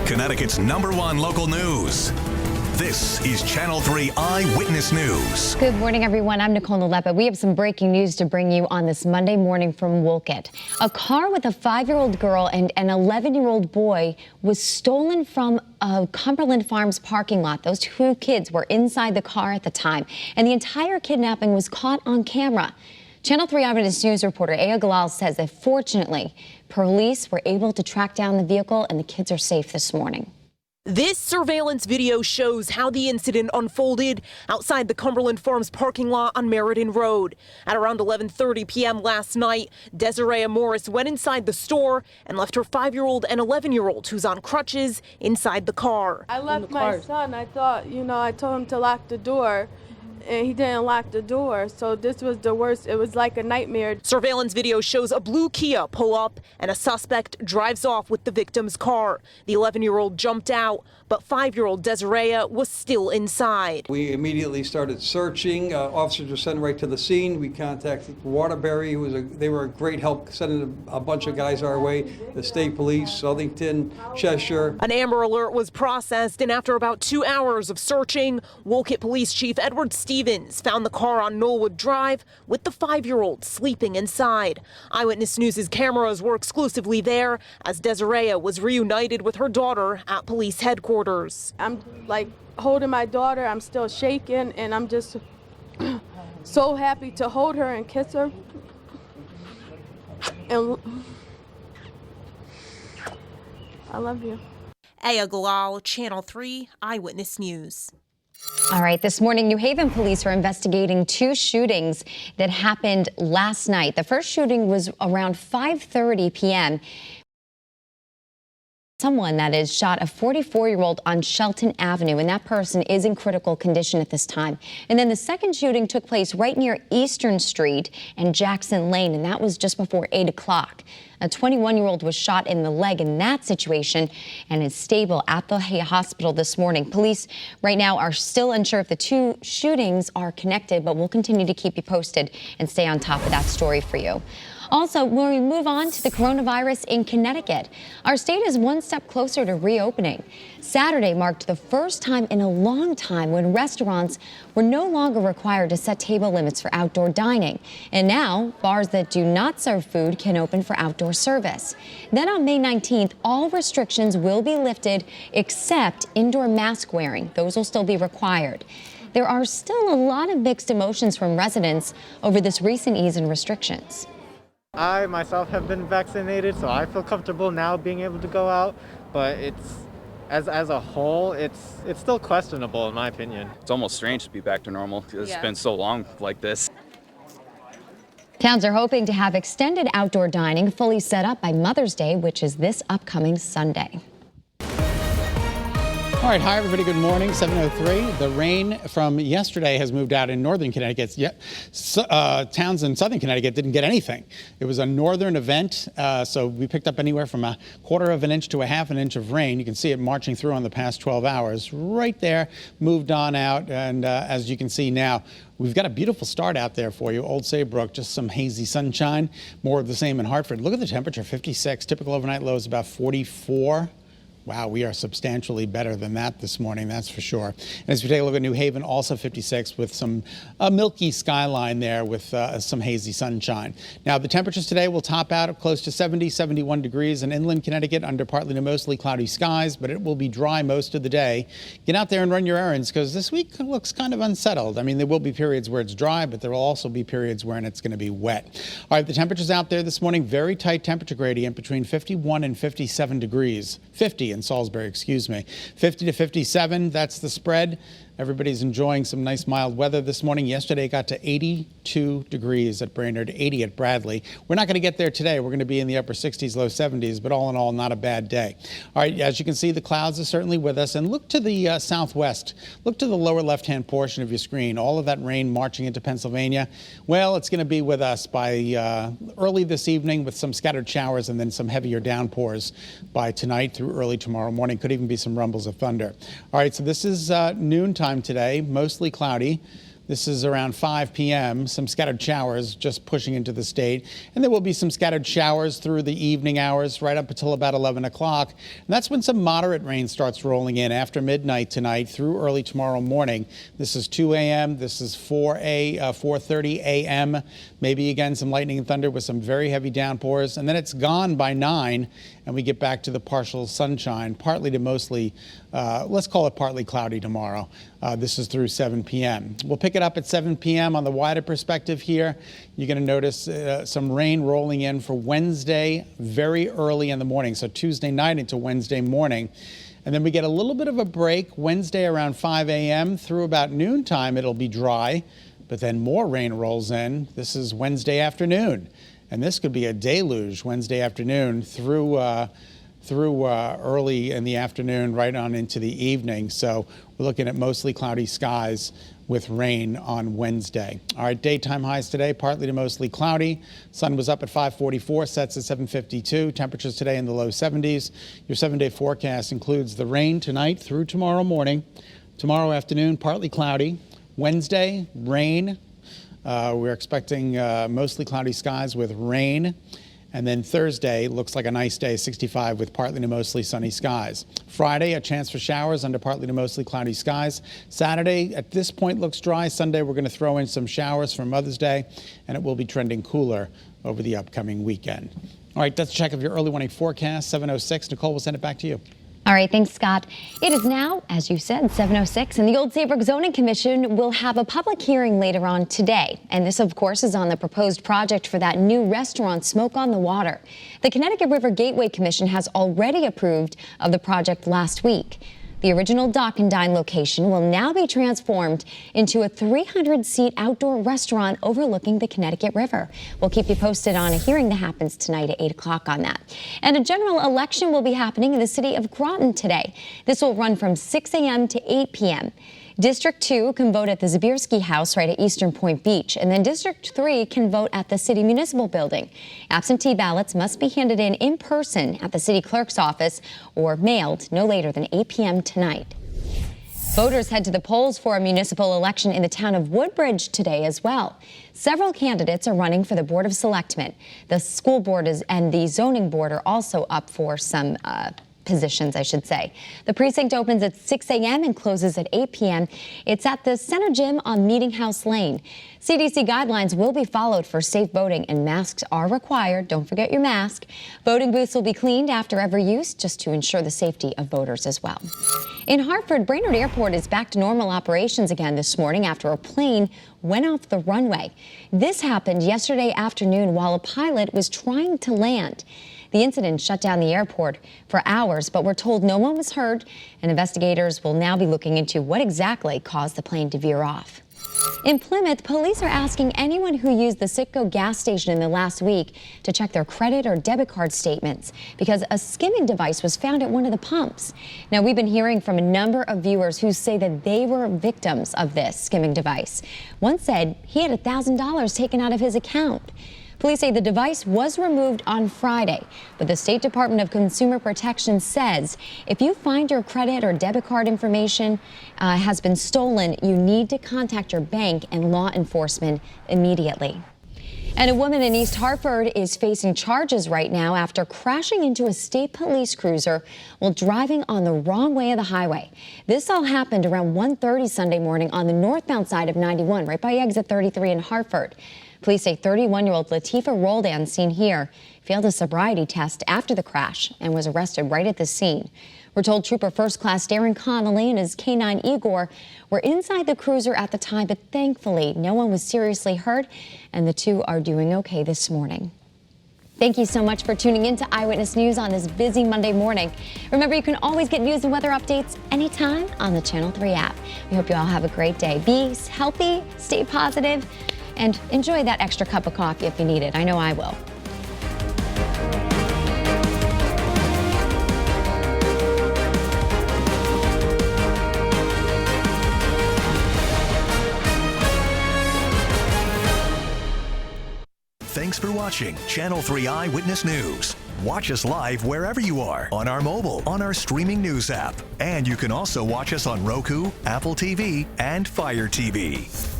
Connecticut's #1 local news. This is Channel 3 Eyewitness News. Good morning, everyone. I'm Nicole Nalepa. We have some breaking news to bring you on this Monday morning from Wolcott. A car with a 5-year-old girl and an 11-year-old boy was stolen from a Cumberland Farms parking lot. Those two kids were inside the car at the time, and the entire kidnapping was caught on camera. Channel 3 Eyewitness News reporter Aya Galal says that fortunately, police were able to track down the vehicle and the kids are safe this morning. This surveillance video shows how the incident unfolded outside the Cumberland Farms parking lot on Meriden Road. At around 11:30 p.m. last night, Desiree Morris went inside the store and left her 5-year-old and 11-year-old, who's on crutches, inside the car. I left my son. I thought, I told him to lock the door, and he didn't lock the door, so this was the worst. It was like a nightmare. Surveillance video shows a blue Kia pull up and a suspect drives off with the victim's car. The 11-year-old jumped out, but 5-year-old Desiree was still inside. We immediately started searching. Officers were sent right to the scene. We contacted Waterbury. They were a great help, sending a bunch of guys our way. The state police, Southington, Cheshire. An Amber Alert was processed, and after about 2 hours of searching, Wolcott Police Chief Edward Stevens found the car on Knollwood Drive with the 5-year-old sleeping inside. Eyewitness News' cameras were exclusively there as Desiree was reunited with her daughter at police headquarters. I'm like holding my daughter. I'm still shaking, and I'm just so happy to hold her and kiss her. And I love you. Aya Galal, Channel 3 Eyewitness News. All right, this morning, New Haven police are investigating 2 shootings that happened last night. The first shooting was around 5:30 p.m. Someone that is shot a 44-year-old on Shelton Avenue, and that person is in critical condition at this time. And then the second shooting took place right near Eastern Street and Jackson Lane, and that was just before 8 o'clock. A 21-year-old was shot in the leg in that situation and is stable at the hospital this morning. Police right now are still unsure if the 2 shootings are connected, but we'll continue to keep you posted and stay on top of that story for you. Also, when we move on to the coronavirus in Connecticut, our state is one step closer to reopening. Saturday marked the first time in a long time when restaurants were no longer required to set table limits for outdoor dining. And now, bars that do not serve food can open for outdoor service. Then on May 19th, all restrictions will be lifted except indoor mask wearing. Those will still be required. There are still a lot of mixed emotions from residents over this recent ease in restrictions. I myself have been vaccinated, so I feel comfortable now being able to go out, but as a whole, it's still questionable in my opinion. It's almost strange to be back to normal. It's been so long like this. Towns are hoping to have extended outdoor dining fully set up by Mother's Day, which is this upcoming Sunday. All right, hi everybody, good morning, 7:03. The rain from yesterday has moved out in northern Connecticut. Towns in southern Connecticut didn't get anything. It was a northern event, so we picked up anywhere from 1/4 of an inch to 1/2 inch of rain. You can see it marching through on the past 12 hours. Right there, moved on out, and as you can see now, we've got a beautiful start out there for you. Old Saybrook, just some hazy sunshine. More of the same in Hartford. Look at the temperature, 56. Typical overnight low is about 44. Wow, we are substantially better than that this morning, that's for sure. And as we take a look at New Haven, also 56 with some milky skyline there with some hazy sunshine. Now, the temperatures today will top out at close to 70, 71 degrees in inland Connecticut under partly to mostly cloudy skies, but it will be dry most of the day. Get out there and run your errands because this week looks kind of unsettled. I mean, there will be periods where it's dry, but there will also be periods when it's going to be wet. All right, the temperatures out there this morning, very tight temperature gradient between 51 and 57 degrees. 50 in Salisbury, 50 to 57, that's the spread. Everybody's enjoying some nice mild weather this morning. Yesterday it got to 82 degrees at Brainerd, 80 at Bradley. We're not going to get there today. We're going to be in the upper 60s, low 70s, but all in all, not a bad day. All right, as you can see, the clouds are certainly with us. And look to the southwest. Look to the lower left-hand portion of your screen. All of that rain marching into Pennsylvania. Well, it's going to be with us by early this evening with some scattered showers and then some heavier downpours by tonight through early tomorrow morning. Could even be some rumbles of thunder. All right, so this is noontime today, mostly cloudy. This is around 5 p.m. Some scattered showers just pushing into the state. And there will be some scattered showers through the evening hours right up until about 11 o'clock. And that's when some moderate rain starts rolling in after midnight tonight through early tomorrow morning. This is 2 a.m. This is 4:30 a.m. Maybe again some lightning and thunder with some very heavy downpours. And then it's gone by 9 and we get back to the partial sunshine, partly to mostly, let's call it partly cloudy tomorrow. This is through 7 p.m. We'll pick it up at 7 p.m. on the wider perspective here. You're going to notice some rain rolling in for Wednesday very early in the morning, so Tuesday night into Wednesday morning. And then we get a little bit of a break Wednesday around 5 a.m. through about noontime. It'll be dry, but then more rain rolls in. This is Wednesday afternoon, and this could be a deluge Wednesday afternoon through early in the afternoon right on into the evening. So we're looking at mostly cloudy skies with rain on Wednesday. All right, daytime highs today, partly to mostly cloudy. Sun was up at 5:44, sets at 7:52. Temperatures today in the low 70s. Your 7-day forecast includes the rain tonight through tomorrow morning. Tomorrow afternoon, partly cloudy. Wednesday, rain. We're expecting mostly cloudy skies with rain. And then Thursday looks like a nice day, 65 with partly to mostly sunny skies. Friday, a chance for showers under partly to mostly cloudy skies. Saturday, at this point, looks dry. Sunday, we're going to throw in some showers for Mother's Day, and it will be trending cooler over the upcoming weekend. All right, that's a check of your early morning forecast, 7:06. Nicole, we'll send it back to you. All right, thanks, Scott. It is now, as you said, 7:06, and the Old Saybrook Zoning Commission will have a public hearing later on today. And this, of course, is on the proposed project for that new restaurant, Smoke on the Water. The Connecticut River Gateway Commission has already approved of the project last week. The original Dock and Dine location will now be transformed into a 300-seat outdoor restaurant overlooking the Connecticut River. We'll keep you posted on a hearing that happens tonight at 8 o'clock on that. And a general election will be happening in the city of Groton today. This will run from 6 a.m. to 8 p.m. District 2 can vote at the Zabierski House right at Eastern Point Beach, and then District 3 can vote at the City Municipal Building. Absentee ballots must be handed in person at the city clerk's office or mailed no later than 8 p.m. tonight. Voters head to the polls for a municipal election in the town of Woodbridge today as well. Several candidates are running for the Board of Selectmen. The school board and the zoning board are also up for some positions, I should say. The precinct opens at 6 a.m. and closes at 8 p.m. It's at the Center Gym on Meeting House Lane. CDC guidelines will be followed for safe voting, and masks are required. Don't forget your mask. Voting booths will be cleaned after every use just to ensure the safety of voters as well. In Hartford, Brainerd Airport is back to normal operations again this morning after a plane went off the runway. This happened yesterday afternoon while a pilot was trying to land. The incident shut down the airport for hours, but we're told no one was hurt, and investigators will now be looking into what exactly caused the plane to veer off. In Plymouth, police are asking anyone who used the Citgo gas station in the last week to check their credit or debit card statements because a skimming device was found at one of the pumps. Now, we've been hearing from a number of viewers who say that they were victims of this skimming device. One said he had $1,000 taken out of his account. Police say the device was removed on Friday, but the State Department of Consumer Protection says if you find your credit or debit card information has been stolen, you need to contact your bank and law enforcement immediately. And a woman in East Hartford is facing charges right now after crashing into a state police cruiser while driving on the wrong way of the highway. This all happened around 1:30 Sunday morning on the northbound side of 91, right by exit 33 in Hartford. Police say 31-year-old Latifa Roldan, seen here, failed a sobriety test after the crash and was arrested right at the scene. We're told Trooper First Class Darren Connolly and his K-9 Igor were inside the cruiser at the time, but thankfully no one was seriously hurt, and the two are doing okay this morning. Thank you so much for tuning in to Eyewitness News on this busy Monday morning. Remember, you can always get news and weather updates anytime on the Channel 3 app. We hope you all have a great day. Be healthy, stay positive, and enjoy that extra cup of coffee if you need it. I know I will. Thanks for watching Channel 3 Eyewitness News. Watch us live wherever you are on our mobile, on our streaming news app. And you can also watch us on Roku, Apple TV, and Fire TV.